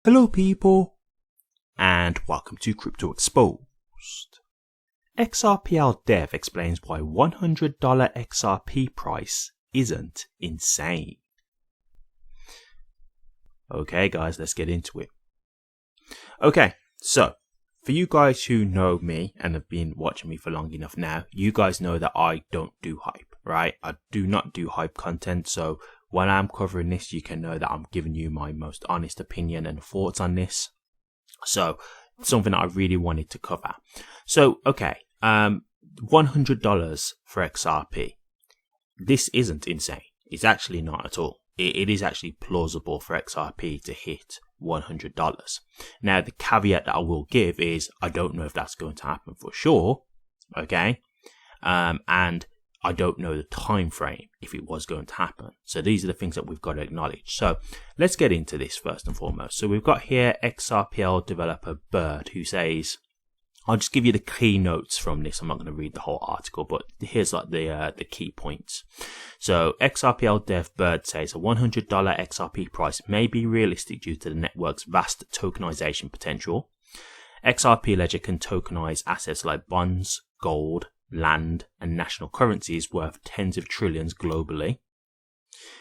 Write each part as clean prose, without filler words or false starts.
Hello people, and welcome to Crypto Exposed. XRPL Dev explains why $100 XRP price isn't insane. Okay guys, let's get into it. Okay, so for you guys who know me and have been watching me for long enough now, you guys know that I don't do hype, right? I do not do hype content, so when I'm covering this, you can know that I'm giving you my most honest opinion and thoughts on this. So, something that I really wanted to cover. So, okay, $100 for XRP. This isn't insane. It's actually not at all. It is actually plausible for XRP to hit $100. Now, the caveat that I will give is I don't know if that's going to happen for sure, okay? And I don't know the time frame if it was going to happen. So these are the things that we've got to acknowledge. So let's get into this first and foremost. So we've got here XRPL developer Bird, who says, I'll just give you the key notes from this. I'm not going to read the whole article, but here's like the key points. So XRPL dev Bird says a $100 XRP price may be realistic due to the network's vast tokenization potential. XRP ledger can tokenize assets like bonds, gold, land and national currencies worth tens of trillions globally.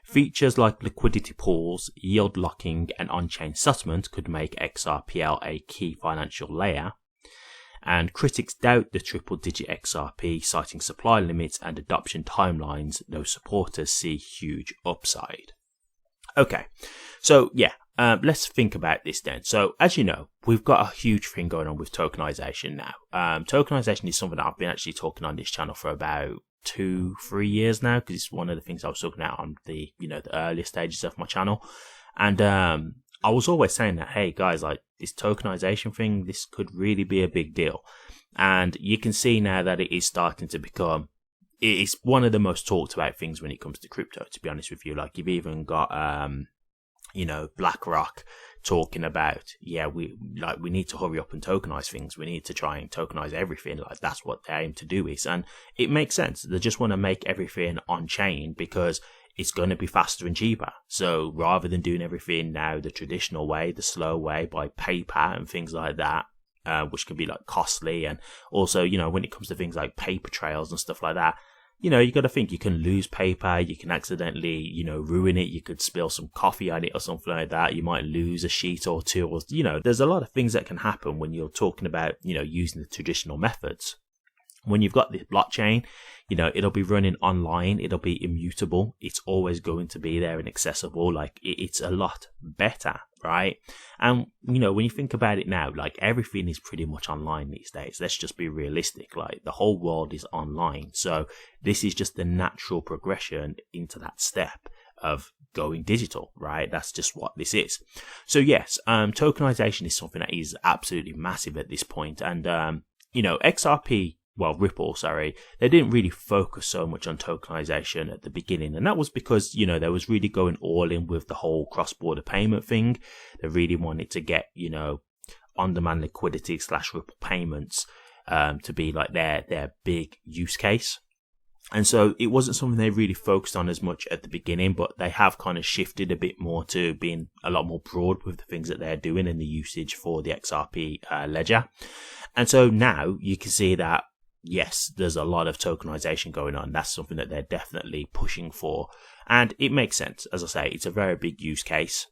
Features like liquidity pools, yield locking and on-chain settlement could make XRPL a key financial layer. And critics doubt the triple-digit XRP, citing supply limits and adoption timelines, though supporters see huge upside. Okay, so yeah, let's think about this then. So as you know, we've got a huge thing going on with tokenization now. Tokenization is something that I've been actually talking on this channel for about 2-3 years now, because it's one of the things I was talking about on the the earlier stages of my channel. And I was always saying that, hey guys, like this tokenization thing, this could really be a big deal. And you can see now that it is starting to become, it's one of the most talked about things when it comes to crypto, to be honest with you. Like you've even got BlackRock talking about, yeah, we need to hurry up and tokenize things. We need to try and tokenize everything. Like that's what they aim to do is, and it makes sense. They just want to make everything on chain because it's going to be faster and cheaper. So rather than doing everything now the traditional way, the slow way by paper and things like that, which can be like costly, and also when it comes to things like paper trails and stuff like that, you got to think you can lose paper, you can accidentally, ruin it, you could spill some coffee on it or something like that, you might lose a sheet or two, or, there's a lot of things that can happen when you're talking about, using the traditional methods. When you've got this blockchain, it'll be running online, it'll be immutable, it's always going to be there and accessible, like it's a lot better, right? And, when you think about it now, like everything is pretty much online these days. Let's just be realistic, like the whole world is online. So this is just the natural progression into that step of going digital, right? That's just what this is. So yes, tokenization is something that is absolutely massive at this point. And, Ripple, they didn't really focus so much on tokenization at the beginning. And that was because, they was really going all in with the whole cross-border payment thing. They really wanted to get, on-demand liquidity / Ripple payments to be like their big use case. And so it wasn't something they really focused on as much at the beginning, but they have kind of shifted a bit more to being a lot more broad with the things that they're doing in the usage for the XRP ledger. And so now you can see that, yes, there's a lot of tokenization going on. That's something that they're definitely pushing for. And it makes sense. As I say, it's a very big use case.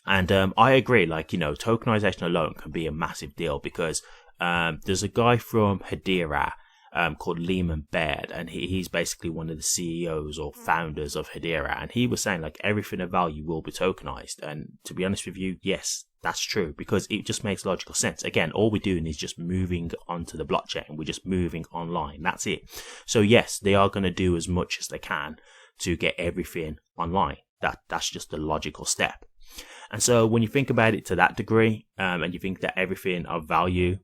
And I agree, tokenization alone can be a massive deal because there's a guy from Hedera called Lehman Baird, and he's basically one of the CEOs or founders of Hedera. And he was saying everything of value will be tokenized. And to be honest with you, yes, that's true, because it just makes logical sense. Again, all we're doing is just moving onto the blockchain. We're just moving online. That's it. So yes, they are going to do as much as they can to get everything online. That's just the logical step. And so when you think about it to that degree, and you think that everything of value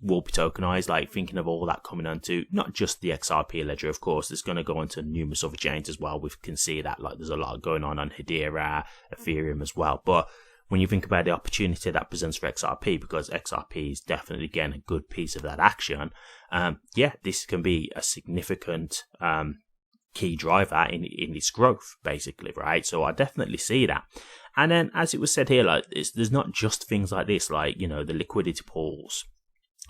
will be tokenized, like thinking of all that coming onto not just the XRP ledger, of course, it's going to go onto numerous other chains as well. We can see that there's a lot going on Hedera, Ethereum as well. But when you think about the opportunity that presents for XRP, because XRP is definitely getting a good piece of that action, this can be a significant key driver in its growth, basically, right? So I definitely see that. And then, as it was said here, like there's not just things like this, like, you know, the liquidity pools,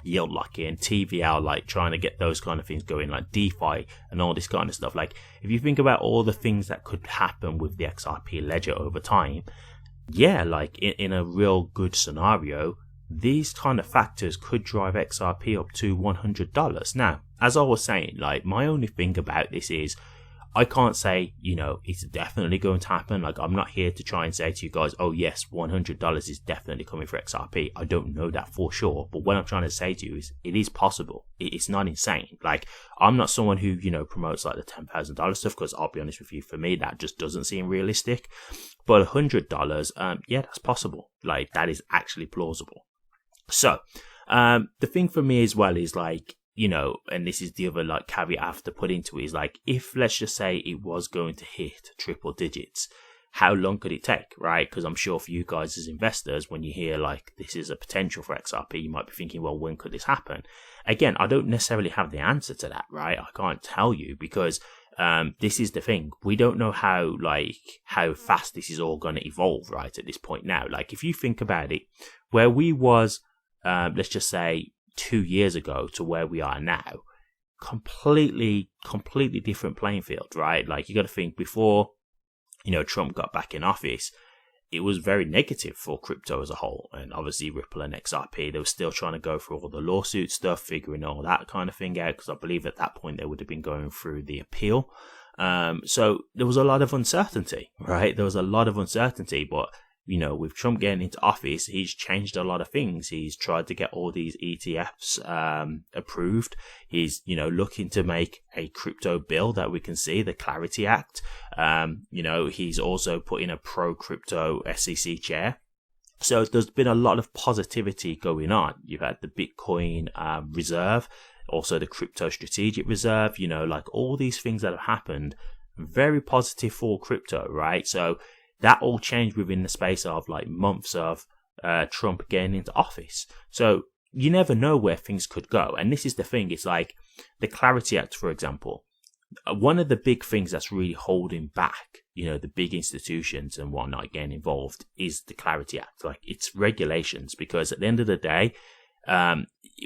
yield lock-in, TVL, like trying to get those kind of things going, like DeFi and all this kind of stuff. Like, if you think about all the things that could happen with the XRP ledger over time, yeah, like in a real good scenario, these kind of factors could drive XRP up to $100. Now, as I was saying, like, my only thing about this is I can't say, you know, it's definitely going to happen. Like, I'm not here to try and say to you guys, oh yes, $100 is definitely coming for XRP. I don't know that for sure. But what I'm trying to say to you is it is possible. It's not insane. Like, I'm not someone who, you know, promotes like the $10,000 stuff, because I'll be honest with you, for me, that just doesn't seem realistic. But $100, yeah, that's possible. Like, that is actually plausible. So, the thing for me as well is, like, you know, and this is the other like caveat I have to put into it, is like, if let's just say it was going to hit triple digits, how long could it take, right? Because I'm sure for you guys as investors, when you hear like this is a potential for XRP, you might be thinking, well, when could this happen? Again, I don't necessarily have the answer to that, right? I can't tell you, because this is the thing. We don't know how fast this is all going to evolve, right, at this point now. Like, if you think about it, where we was, let's just say 2 years ago to where we are now, completely different playing field, right? Like, you got to think, before, you know, Trump got back in office, it was very negative for crypto as a whole, and obviously Ripple and XRP, they were still trying to go through all the lawsuit stuff, figuring all that kind of thing out, because I believe at that point they would have been going through the appeal. So there was a lot of uncertainty, right? There was a lot of uncertainty, but you know, with Trump getting into office, he's changed a lot of things. He's tried to get all these ETFs approved. He's, you know, looking to make a crypto bill that we can see, the Clarity Act. You know, he's also put in a pro-crypto SEC chair. So there's been a lot of positivity going on. You've had the Bitcoin reserve, also the crypto strategic reserve, you know, like all these things that have happened, very positive for crypto, right? So that all changed within the space of like months of Trump getting into office. So you never know where things could go. And this is the thing. It's like the Clarity Act, for example. One of the big things that's really holding back, you know, the big institutions and whatnot getting involved is the Clarity Act. Like, it's regulations, because at the end of the day,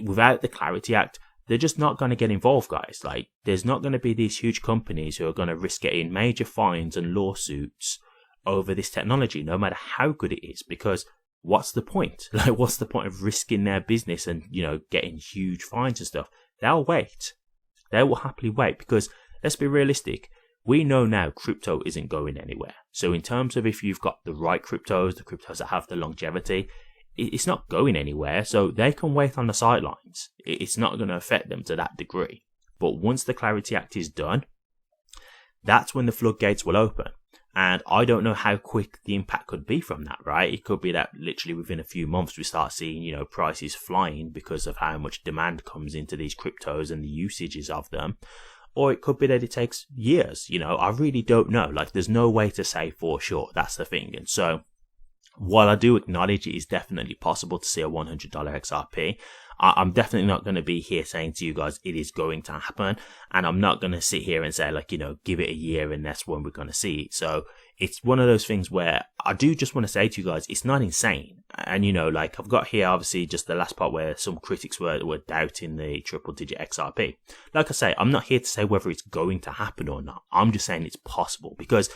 without the Clarity Act, they're just not going to get involved, guys. Like, there's not going to be these huge companies who are going to risk getting major fines and lawsuits over this technology, no matter how good it is, because what's the point? Like, what's the point of risking their business and, you know, getting huge fines and stuff? They'll wait. They will happily wait, because let's be realistic. We know now crypto isn't going anywhere. So in terms of if you've got the right cryptos, the cryptos that have the longevity, it's not going anywhere. So they can wait on the sidelines. It's not going to affect them to that degree. But once the Clarity Act is done, that's when the floodgates will open. And I don't know how quick the impact could be from that, right? It could be that literally within a few months we start seeing, you know, prices flying because of how much demand comes into these cryptos and the usages of them. Or it could be that it takes years, you know, I really don't know. Like, there's no way to say for sure. That's the thing. And so, while I do acknowledge it is definitely possible to see a $100 XRP, I'm definitely not going to be here saying to you guys it is going to happen. And I'm not going to sit here and say, like, you know, give it a year and that's when we're going to see it. So it's one of those things where I do just want to say to you guys, it's not insane. And, you know, like, I've got here, obviously, just the last part where some critics were doubting the triple digit XRP. Like I say, I'm not here to say whether it's going to happen or not. I'm just saying it's possible, because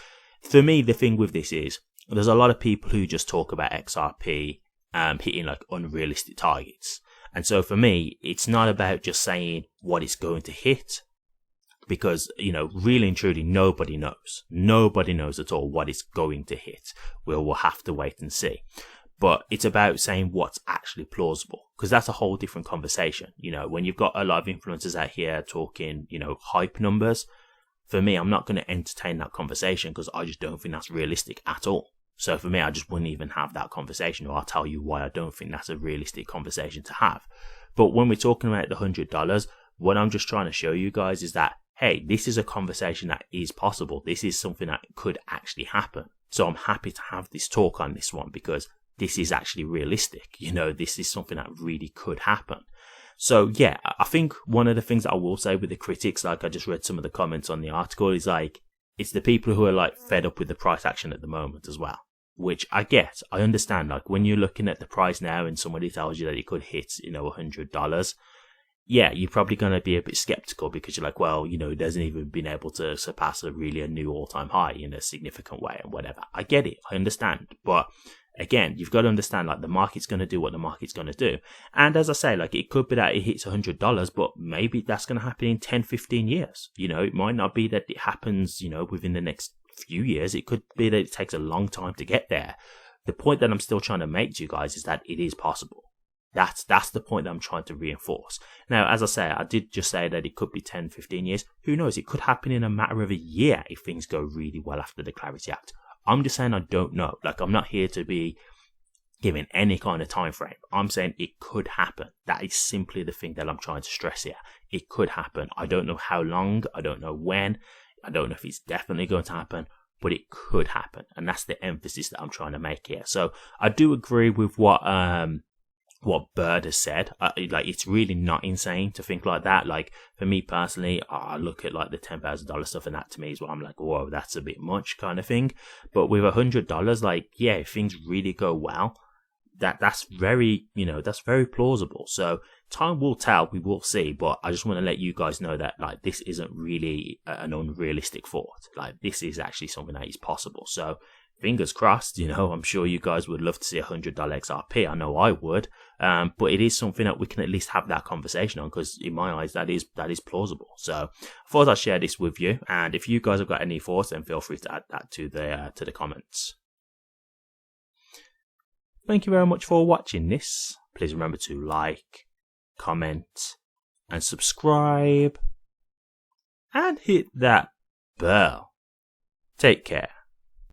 for me, the thing with this is there's a lot of people who just talk about XRP hitting like unrealistic targets. And so for me, it's not about just saying what it's going to hit, because, you know, really and truly, nobody knows. Nobody knows at all what it's going to hit. We'll have to wait and see. But it's about saying what's actually plausible, because that's a whole different conversation. You know, when you've got a lot of influencers out here talking, you know, hype numbers, for me, I'm not going to entertain that conversation, because I just don't think that's realistic at all. So for me, I just wouldn't even have that conversation, or I'll tell you why I don't think that's a realistic conversation to have. But when we're talking about the $100, what I'm just trying to show you guys is that, hey, this is a conversation that is possible. This is something that could actually happen. So I'm happy to have this talk on this one, because this is actually realistic. You know, this is something that really could happen. So yeah, I think one of the things that I will say with the critics, like I just read some of the comments on the article, is like, it's the people who are like fed up with the price action at the moment as well. which I get. I understand. Like when you're looking at the price now and somebody tells you that it could hit, $100, yeah, you're probably going to be a bit skeptical because you're like, well, it hasn't even been able to surpass a new all-time high in a significant way and whatever. I get it. I understand. But again, you've got to understand, like, the market's going to do what the market's going to do. And as I say, like, it could be that it hits $100, but maybe that's going to happen in 10, 15 years. It might not be that it happens, within the next few years. It could be that it takes a long time to get there. The point that I'm still trying to make to you guys is that it is possible. That's the point that I'm trying to reinforce. Now, as I say, I did just say that it could be 10, 15 years. Who knows? It could happen in a matter of a year if things go really well after the Clarity Act. I'm just saying I don't know. Like, I'm not here to be giving any kind of time frame. I'm saying it could happen. That is simply the thing that I'm trying to stress here. It could happen. I don't know how long. I don't know when. I don't know if it's definitely going to happen, but it could happen. And that's the emphasis that I'm trying to make here. So I do agree with what Bird has said. Like, it's really not insane to think like that. Like, for me personally, I look at like the $10,000 stuff, and that to me is what I'm like, whoa, that's a bit much kind of thing. But with $100, like, yeah, if things really go well, that's very, that's very plausible. So time will tell, we will see. But I just want to let you guys know that, like, this isn't really an unrealistic thought. Like, this is actually something that is possible. So fingers crossed, I'm sure you guys would love to see $100 XRP. I know I would. But it is something that we can at least have that conversation on, because in my eyes, that is plausible. So I thought I'd share this with you. And if you guys have got any thoughts, then feel free to add that to the comments. Thank you very much for watching this. Please remember to like, comment, and subscribe. And hit that bell. Take care.